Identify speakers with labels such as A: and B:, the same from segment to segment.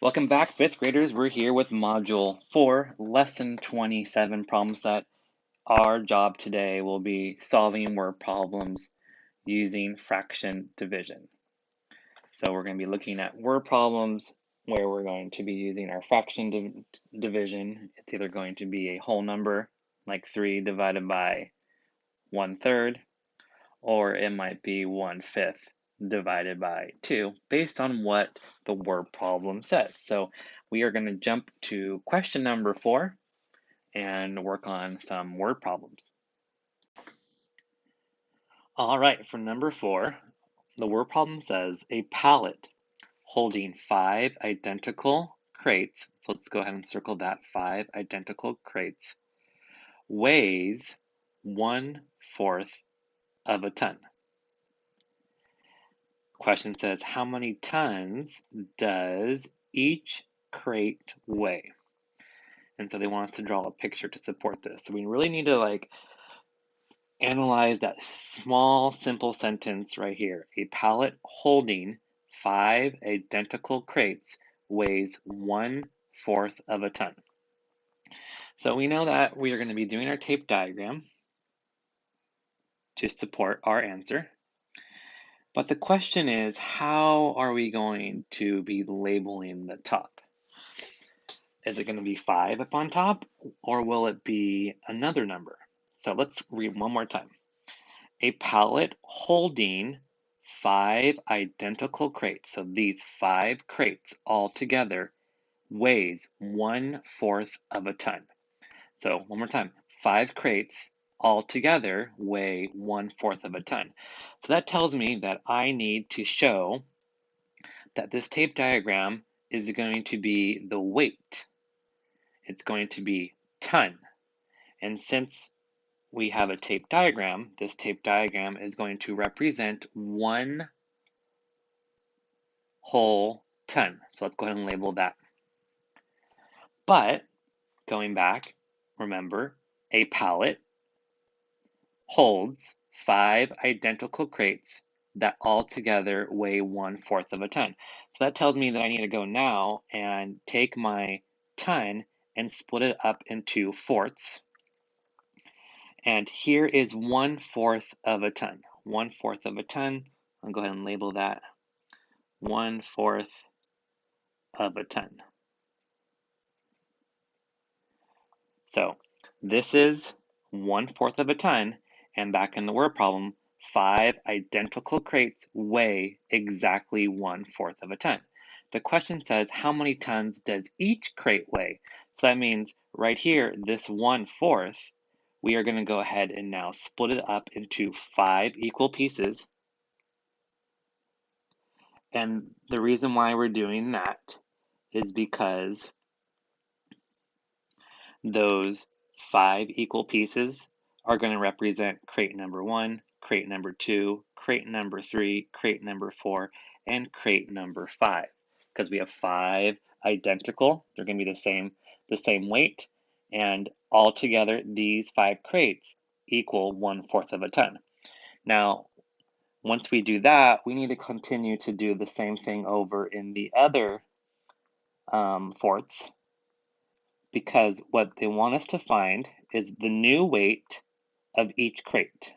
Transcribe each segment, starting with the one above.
A: Welcome back, fifth graders. We're here with Module 4, Lesson 27 problem set. Our job today will be solving word problems using fraction division. So we're going to be looking at word problems where we're going to be using our fraction division. It's either going to be a whole number, like 3 divided by 1/3, or it might be 1/5 divided by 2 based on what the word problem says. So we are going to jump to question number 4 and work on some word problems. All right, for number 4, the word problem says a pallet holding 5 identical crates. So let's go ahead and circle that, 5 identical crates, weighs 1/4 of a ton. Question says, how many tons does each crate weigh? And so they want us to draw a picture to support this. So we really need to analyze that small, simple sentence right here. A pallet holding 5 identical crates weighs 1/4 of a ton. So we know that we are going to be doing our tape diagram to support our answer. But the question is, how are we going to be labeling the top? Is it going to be 5 up on top, or will it be another number? So let's read one more time. A pallet holding 5 identical crates. So these 5 crates all together weighs 1/4 of a ton. So one more time, 5 crates all together weigh 1/4 of a ton. So that tells me that I need to show that this tape diagram is going to be the weight. It's going to be ton. And since we have a tape diagram, this tape diagram is going to represent 1 whole ton. So let's go ahead and label that. But going back, remember, a pallet holds 5 identical crates that all together weigh 1/4 of a ton. So that tells me that I need to go now and take my ton and split it up into fourths. And here is 1/4 of a ton. 1/4 of a ton. I'll go ahead and label that 1/4 of a ton. So this is 1/4 of a ton, and back in the word problem, 5 identical crates weigh exactly 1/4 of a ton. The question says, how many tons does each crate weigh? So that means right here, this 1/4, we are going to go ahead and now split it up into 5 equal pieces. And the reason why we're doing that is because those 5 equal pieces are going to represent crate number 1, crate number 2, crate number 3, crate number 4, and crate number 5. Because we have 5 identical, they're going to be the same weight, and all together these 5 crates equal 1/4 of a ton. Now, once we do that, we need to continue to do the same thing over in the other fourths, because what they want us to find is the new weight of each crate.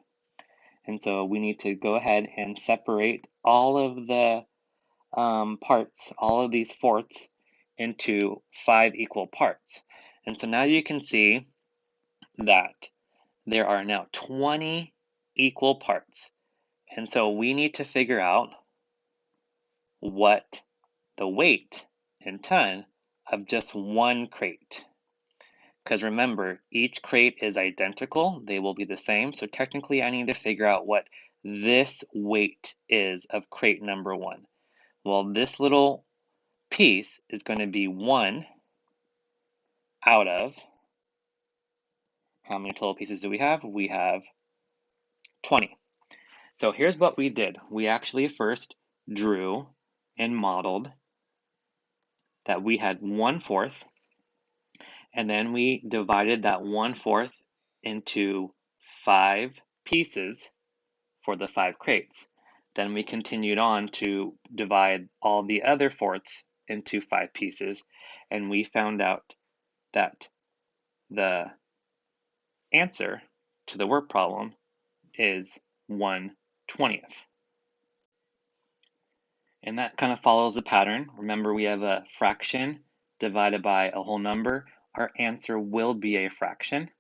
A: And so we need to go ahead and separate all of the parts, all of these fourths, into 5 equal parts. And so now you can see that there are now 20 equal parts. And so we need to figure out what the weight in ton of just one crate. Because remember, each crate is identical, they will be the same. So technically I need to figure out what this weight is of crate number 1. Well, this little piece is going to be 1 out of, how many total pieces do we have? We have 20. So here's what we did. We actually first drew and modeled that we had 1/4, and then we divided that 1/4 into 5 pieces for the 5 crates. Then we continued on to divide all the other fourths into 5 pieces, and we found out that the answer to the word problem is 1/20th. And that kind of follows the pattern. Remember, we have a fraction divided by a whole number. Our answer will be a fraction.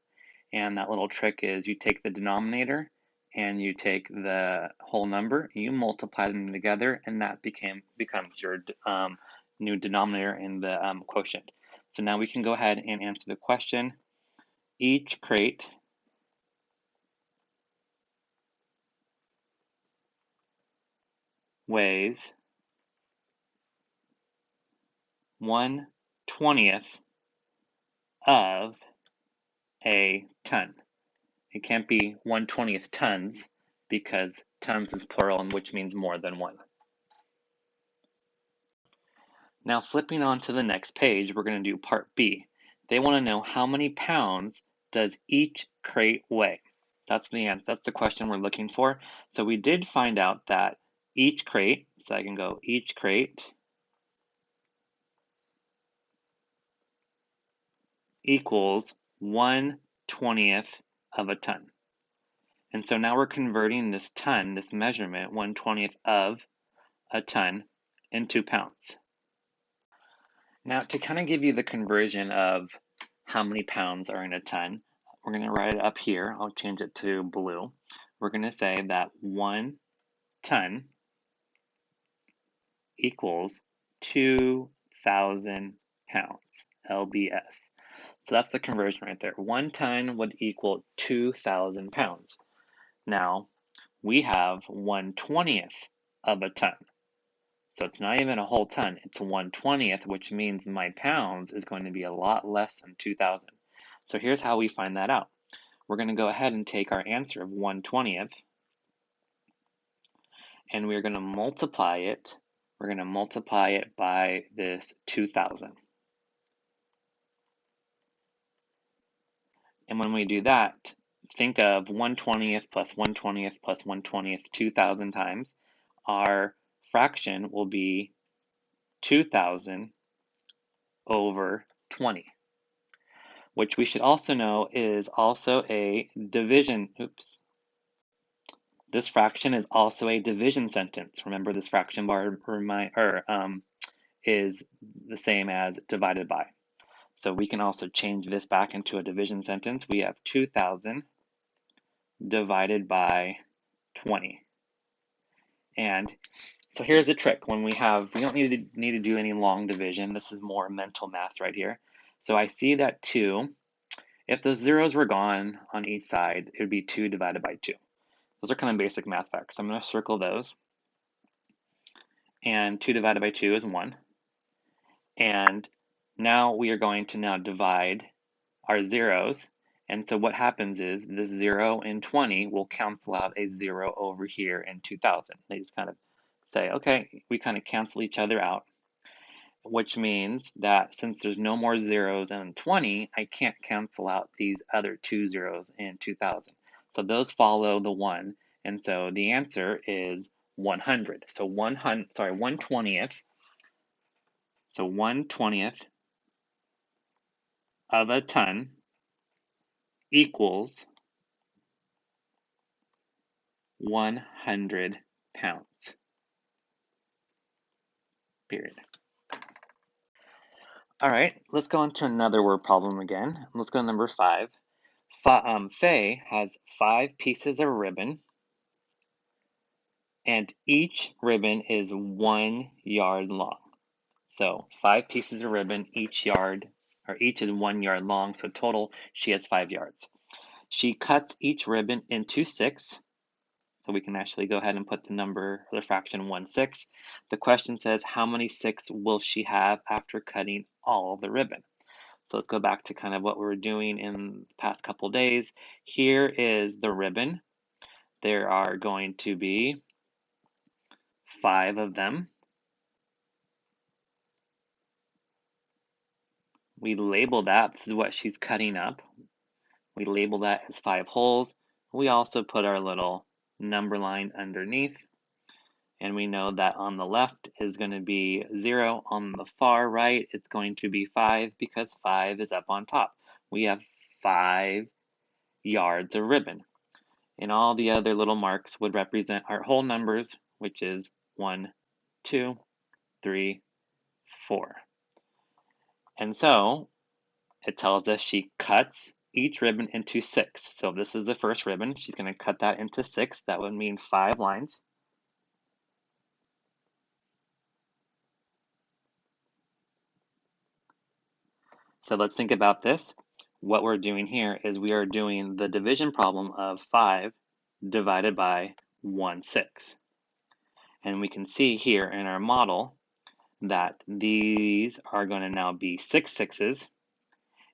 A: And that little trick is you take the denominator and you take the whole number, you multiply them together, and that becomes your new denominator in the quotient. So now we can go ahead and answer the question. Each crate weighs 1/20th of a ton. It can't be 1/20th tons because tons is plural, and which means more than one. Now flipping on to the next page, we're going to do part B. They want to know how many pounds does each crate weigh? That's the answer. That's the question we're looking for. So we did find out that each crate, so I can go each crate equals 1/20th of a ton. And so now we're converting this ton, this measurement, 1/20th of a ton, into pounds. Now, to kind of give you the conversion of how many pounds are in a ton, we're going to write it up here. I'll change it to blue. We're going to say that 1 ton equals 2,000 pounds, LBS. So that's the conversion right there. 1 ton would equal 2,000 pounds. Now, we have 1/20th of a ton. So it's not even a whole ton, it's 1/20th, which means my pounds is going to be a lot less than 2,000. So here's how we find that out. We're going to go ahead and take our answer of 1/20th, and we're going to multiply it. We're going to multiply it by this 2,000. And when we do that, think of 1/20th plus 1/20th plus 1/20th 2,000 times. Our fraction will be 2,000 over 20, which we should also know is also a division. Oops. This fraction is also a division sentence. Remember, this fraction bar is the same as divided by. So we can also change this back into a division sentence. We have 2,000 divided by 20. And so here's the trick. When we don't need to do any long division. This is more mental math right here. So I see that 2, if those zeros were gone on each side, it would be 2 divided by 2. Those are kind of basic math facts. So I'm going to circle those. And 2 divided by 2 is 1. And now we are going to now divide our zeros. And so what happens is this 0 and 20 will cancel out a 0 over here in 2,000. They just kind of say, okay, we kind of cancel each other out, which means that since there's no more zeros in 20, I can't cancel out these other 2 zeros in 2,000. So those follow the 1, and so the answer is 100. So 1/20th. So 1/20th of a ton equals 100 pounds. Period. All right, let's go on to another word problem again. Let's go to number 5. Faye has 5 pieces of ribbon, and each ribbon is 1 yard long. So 5 pieces of ribbon, each is 1 yard long, so total she has 5 yards. She cuts each ribbon into 6, so we can actually go ahead and put the fraction 1/6. The question says, how many 6 will she have after cutting all of the ribbon? So let's go back to kind of what we were doing in the past couple days. Here is the ribbon. There are going to be 5 of them. We label that. This is what she's cutting up. We label that as 5 holes. We also put our little number line underneath. And we know that on the left is going to be 0. On the far right, it's going to be 5 because 5 is up on top. We have 5 yards of ribbon. And all the other little marks would represent our whole numbers, which is 1, 2, 3, 4. And so it tells us she cuts each ribbon into 6. So this is the first ribbon. She's going to cut that into 6. That would mean 5 lines. So let's think about this. What we're doing here is we are doing the division problem of 5 divided by 1/6. And we can see here in our model that these are going to now be 6 sixes.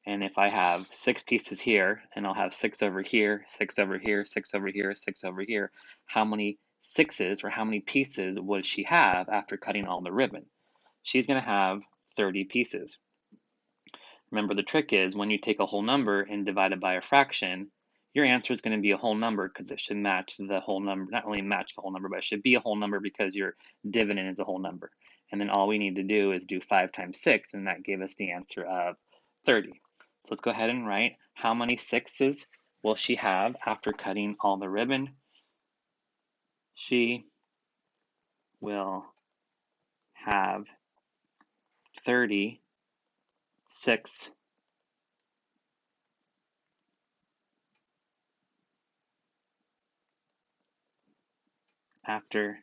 A: And if I have 6 pieces here, and I'll have 6 over here, 6 over here, 6 over here, 6 over here, how many sixes or how many pieces would she have after cutting all the ribbon? She's going to have 30 pieces. Remember, the trick is when you take a whole number and divide it by a fraction, your answer is going to be a whole number because it should match the whole number. Not only match the whole number, but it should be a whole number because your dividend is a whole number. And then all we need to do is do 5 times 6, and that gave us the answer of 30. So let's go ahead and write how many sixes will she have after cutting all the ribbon. She will have 36 after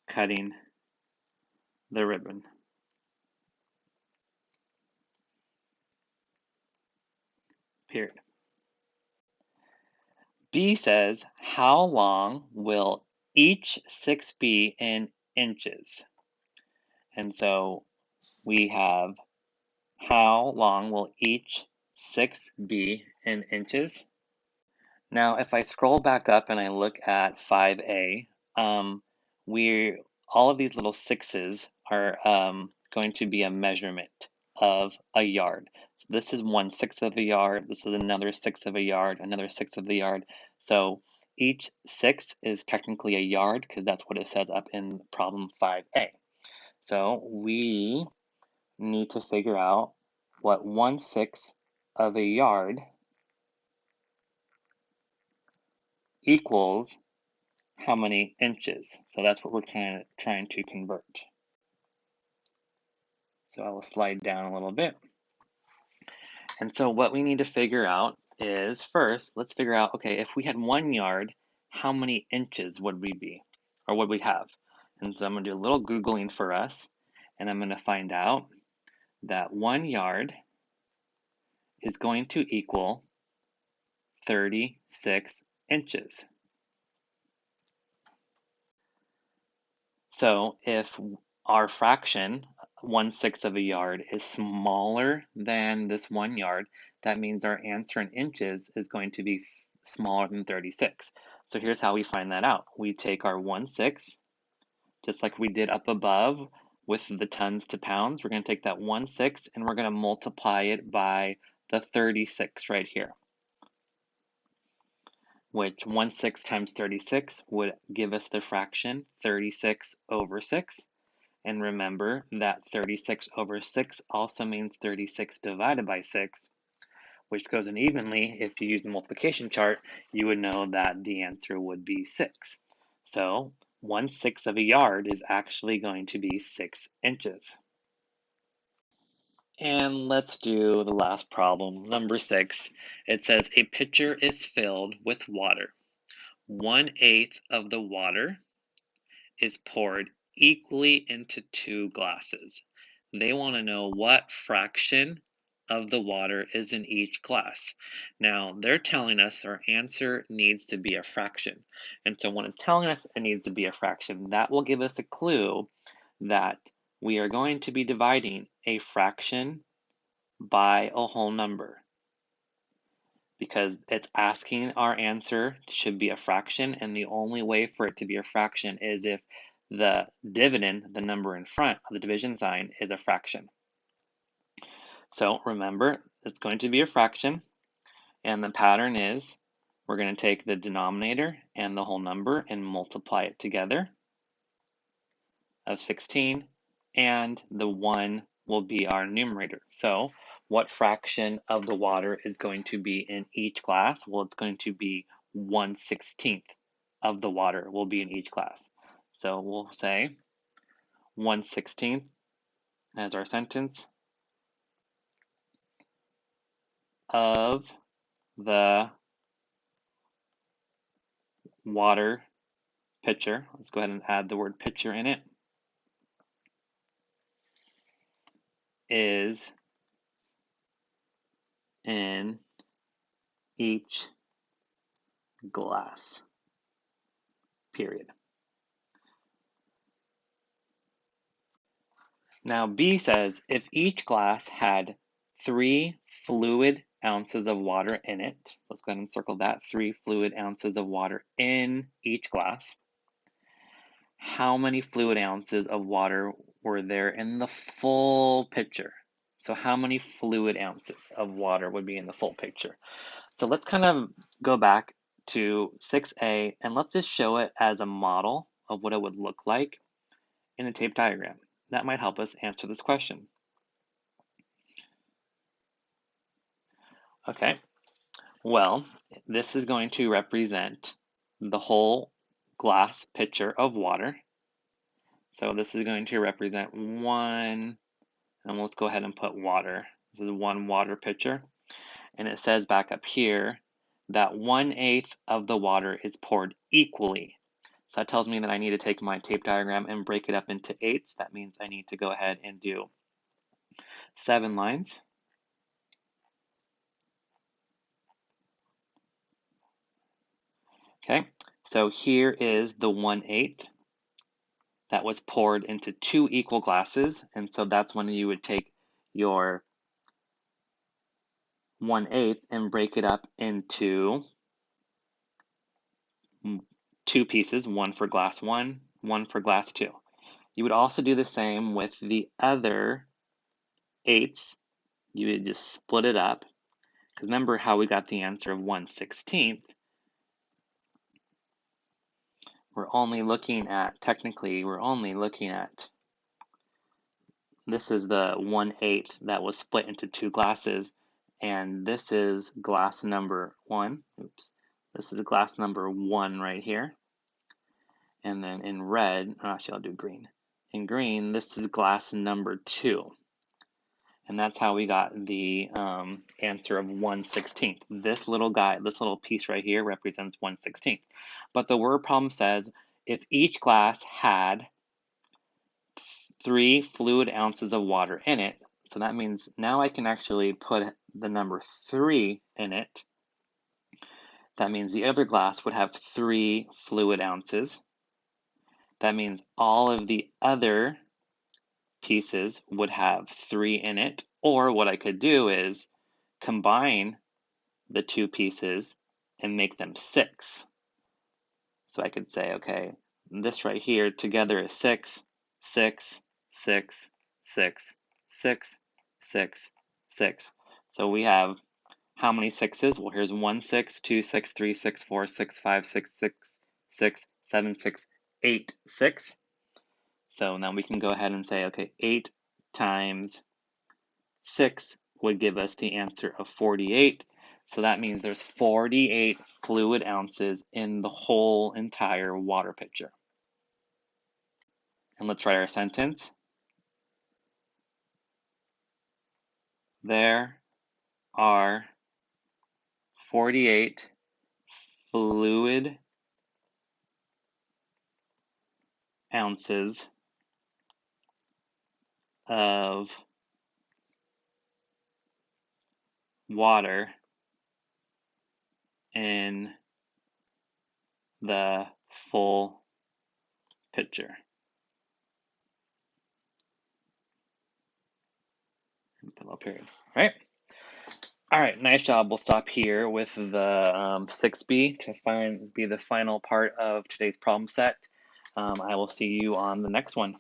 A: cutting the ribbon. Period. B says, how long will each 6 be in inches? And so we have how long will each 6 be in inches? Now, if I scroll back up and I look at 5A, all of these little sixes are going to be a measurement of a yard. So this is 1/6 of a yard. This is another 6 of a yard, another 6 of the yard. So each 6 is technically a yard because that's what it says up in problem 5A. So we need to figure out what 1/6 of a yard equals how many inches. So that's what we're trying to convert. So I will slide down a little bit. And so what we need to figure out is first, let's figure out, okay, if we had 1 yard, how many inches would we be, or would we have? And so I'm going to do a little Googling for us, and I'm going to find out that 1 yard is going to equal 36 inches. So if our fraction, 1/6 of a yard, is smaller than this 1 yard, that means our answer in inches is going to be smaller than 36. So here's how we find that out. We take our 1/6, just like we did up above with the tons to pounds. We're going to take that 1/6 and we're going to multiply it by the 36 right here, which 1/6 times 36 would give us the fraction 36 over 6. And remember that 36 over 6 also means 36 divided by 6, which goes in evenly. If you use the multiplication chart, you would know that the answer would be 6. So 1/6 of a yard is actually going to be 6 inches. And let's do the last problem, number 6. It says a pitcher is filled with water. 1/8 of the water is poured equally into 2 glasses. They want to know what fraction of the water is in each glass. Now, they're telling us our answer needs to be a fraction. And so when it's telling us it needs to be a fraction, that will give us a clue that we are going to be dividing a fraction by a whole number, because it's asking our answer should be a fraction, and the only way for it to be a fraction is if the dividend, the number in front of the division sign, is a fraction. So remember, it's going to be a fraction, and the pattern is we're going to take the denominator and the whole number and multiply it together. of 16, and the 1 will be our numerator. So what fraction of the water is going to be in each glass? Well, it's going to be 1/16 of the water will be in each glass. So we'll say 1/16 as our sentence of the water pitcher. Let's go ahead and add the word pitcher in it. Is in each glass, period. Now B says, if each glass had 3 fluid ounces of water in it, let's go ahead and circle that, 3 fluid ounces of water in each glass, how many fluid ounces of water were there in the full pitcher? So how many fluid ounces of water would be in the full picture? So let's kind of go back to 6a and let's just show it as a model of what it would look like in a tape diagram. That might help us answer this question. Okay, well, this is going to represent the whole glass pitcher of water. So this is going to represent 1, and let's go ahead and put water. This is 1 water pitcher. And it says back up here that 1/8 of the water is poured equally. So that tells me that I need to take my tape diagram and break it up into 8ths. That means I need to go ahead and do 7 lines. Okay, so here is the 1/8 that was poured into 2 equal glasses. And so that's when you would take your 1/8 and break it up into 2 pieces, 1 for glass 1, 1 for glass 2. You would also do the same with the other 8ths. You would just split it up. Because remember how we got the answer of 1/16? We're only looking at, technically, this is the 1/8 that was split into 2 glasses, and this is glass number 1. Oops. This is glass number 1 right here. And then in red, actually I'll do green. In green, this is glass number 2. And that's how we got the answer of 1/16. This little guy, this little piece right here represents 1/16. But the word problem says if each glass had 3 fluid ounces of water in it, so that means now I can actually put the number 3 in it. That means the other glass would have 3 fluid ounces. That means all of the other pieces would have 3 in it, or what I could do is combine the 2 pieces and make them 6. So I could say, okay, this right here together is 6, 6, 6, 6, 6, 6, 6. So we have how many 6s? Well, here's 1 6, 2 6, 3 6, 4 6, 5 6, 6, 6, 7 6, 8 6. So now we can go ahead and say, okay, 8 times 6 would give us the answer of 48. So that means there's 48 fluid ounces in the whole entire water pitcher. And let's write our sentence. There are 48 fluid ounces of water in the full pitcher. Below period, right? All right, nice job. We'll stop here with the 6B to be the final part of today's problem set. I will see you on the next one.